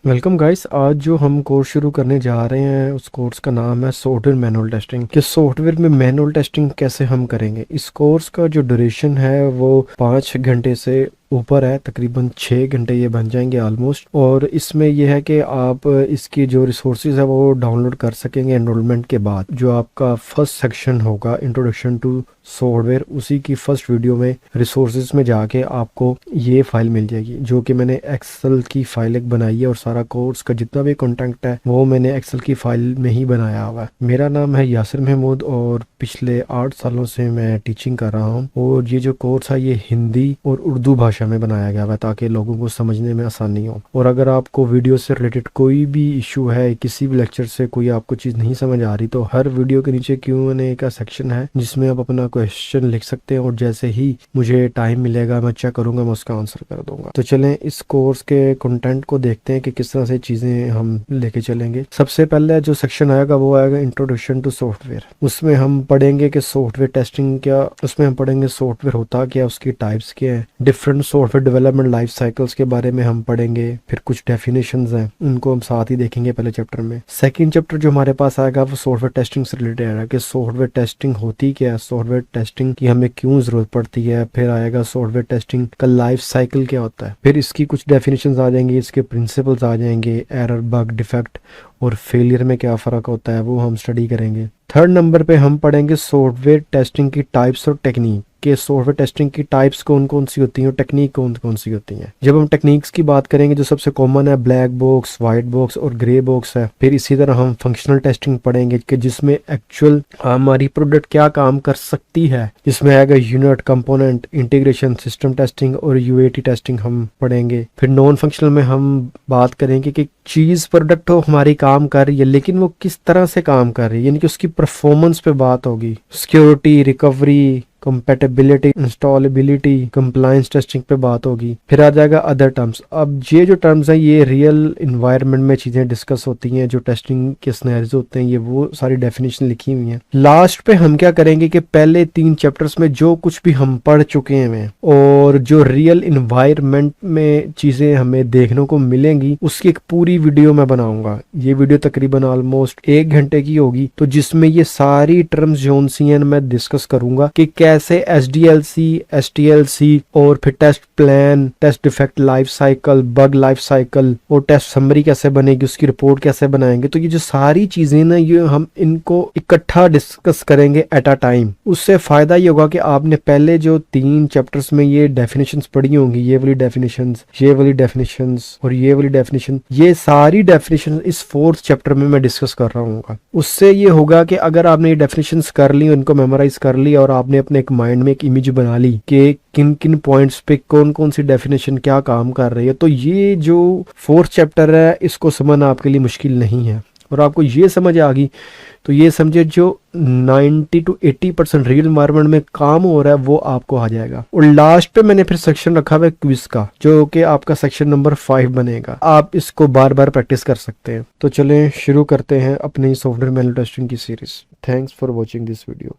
Welcome guys. आज जो हम कोर्स शुरू करने जा रहे हैं उस कोर्स का नाम है सॉफ्टवेयर मैनुअल टेस्टिंग। कि सॉफ्टवेयर में मैनुअल टेस्टिंग कैसे हम करेंगे। इस कोर्स का जो ड्यूरेशन है वो 5 घंटे से ऊपर है, तकरीबन 6 घंटे ये बन जाएंगे ऑलमोस्ट। और इसमें यह है कि आप इसकी जो रिसोर्सेज है वो डाउनलोड कर सकेंगे एनरोलमेंट के बाद। जो आपका फर्स्ट सेक्शन होगा इंट्रोडक्शन टू सॉफ्टवेयर, उसी की फर्स्ट वीडियो में रिसोर्सेज में जाके आपको ये फाइल मिल जाएगी, जो कि मैंने एक्सेल की फाइल एक बनाई है और सारा कोर्स का जितना भी कंटेंट है वो मैंने एक्सेल की फाइल में ही बनाया हुआ है। मेरा नाम है यासिर महमूद और पिछले 8 सालों से मैं टीचिंग कर रहा हूँ। और ये जो कोर्स है ये हिंदी और उर्दू भाषा में बनाया गया है ताकि लोगों को समझने में आसानी हो। और अगर आपको वीडियो से रिलेटेड कोई भी इशू है, किसी भी लेक्चर से कोई आपको चीज़ नहीं समझ आ रही, तो हर वीडियो के नीचे Q&A का सेक्शन है जिसमें आप अपना क्वेश्चन लिख सकते हैं और जैसे ही मुझे टाइम मिलेगा मैं चेक करूंगा, मैं उसका आंसर कर दूंगा। तो चलें इस कोर्स के कंटेंट को देखते हैं कि किस तरह से चीज़ें हम लेके चलेंगे। सबसे पहले जो सेक्शन आएगा वो आएगा इंट्रोडक्शन टू सॉफ्टवेयर। उसमें हम पढ़ेंगे कि सॉफ्टवेयर टेस्टिंग क्या, उसमें हम पढ़ेंगे सॉफ्टवेयर होता क्या, उसकी टाइप्स क्या है, different software development life cycles के बारे में हम पढ़ेंगे। फिर कुछ डेफिनेशंस हैं उनको हम साथ ही देखेंगे पहले चैप्टर में। सेकंड चैप्टर जो हमारे पास आएगा वो सॉफ्टवेयर टेस्टिंग से रिलेटेड है कि सॉफ्टवेयर टेस्टिंग होती क्या है, सॉफ्टवेयर टेस्टिंग की हमें क्यों जरूरत पड़ती है। फिर आएगा सॉफ्टवेयर टेस्टिंग का लाइफ साइकिल क्या होता है। फिर इसकी कुछ डेफिनेशंस आ जाएंगी, इसके प्रिंसिपल्स आ जाएंगे, एरर, बग, डिफेक्ट और फेलियर में क्या फ़र्क होता है वो हम स्टडी करेंगे। थर्ड नंबर पे हम पढ़ेंगे सॉफ्टवेयर टेस्टिंग की टाइप्स और टेक्निक के सॉफ्टवेयर टेस्टिंग की टाइप्स कौन कौन सी होती हैं और टेक्निक कौन कौन सी होती हैं। जब हम टेक्निक्स की बात करेंगे जो सबसे कॉमन है ब्लैक बॉक्स, वाइट बॉक्स और ग्रे बॉक्स है। फिर इसी तरह हम फंक्शनल टेस्टिंग पढ़ेंगे कि जिसमें एक्चुअल हमारी प्रोडक्ट क्या काम कर सकती है, जिसमें आएगा unit, component, integration, system testing और यूएटी टेस्टिंग हम पढ़ेंगे। फिर नॉन फंक्शनल में हम बात करेंगे कि चीज प्रोडक्ट हो हमारी काम कर रही है लेकिन वो किस तरह से काम कर रही है, यानी कि उसकी परफॉर्मेंस पे बात होगी। Security, recovery, compatibility, installability, compliance testing पे बात होगी। फिर आ जाएगा अदर टर्म्स। अब ये जो टर्म्स हैं ये रियल इन्वायरमेंट में चीजें डिस्कस होती हैं, जो टेस्टिंग के सिनेरियोज होते हैं, ये वो सारी डेफिनेशन लिखी हुई हैं। लास्ट पे हम क्या करेंगे कि पहले 3 चैप्टर्स में जो कुछ भी हम पढ़ चुके हैं और जो रियल इन्वायरमेंट में चीजें हमें देखने को मिलेंगी उसकी एक पूरी वीडियो मैं बनाऊंगा। ये वीडियो तकरीबन ऑलमोस्ट 1 घंटे की होगी, तो जिसमें ये सारी टर्म्स जोन सी हैं मैं डिस्कस करूंगा कि कैसे SDLC, STLC और फिर test plan, test defect life cycle, bug life cycle और टेस्ट समरी कैसे बनेगी, उसकी रिपोर्ट कैसे बनाएंगे। तो ये जो सारी चीजें ना ये हम इनको इकट्ठा डिस्कस करेंगे एट अ टाइम। उससे फायदा ये होगा कि आपने पहले जो 3 चैप्टर्स में ये डेफिनेशंस पढ़ी होंगी, ये वाली डेफिनेशंस, ये वाली डेफिनेशंस और ये वाली डेफिनेशन, ये सारी डेफिनेशन इस 4th चैप्टर में मैं डिस्कस कर रहा हूँ। उससे ये होगा कि अगर आपने ये डेफिनेशंस कर ली, उनको मेमोराइज कर ली और आपने अपने एक माइंड में एक इमेज बना ली कि किन किन पॉइंट्स पे कौन कौन सी डेफिनेशन क्या काम कर रही है, तो ये जो 4th चैप्टर है इसको समझना आपके लिए मुश्किल नहीं है। और आपको ये समझ आ गई तो ये समझे जो 90 to 80% रियल एनवायरनमेंट में काम हो रहा है वो आपको आ जाएगा। और लास्ट पे मैंने फिर सेक्शन रखा हुआ है क्विज का, जो कि आपका सेक्शन नंबर 5 बनेगा। आप इसको बार बार प्रैक्टिस कर सकते हैं। तो चलें शुरू करते हैं अपनी सॉफ्टवेयर मैनुअल टेस्टिंग की series. Thanks for watching this video.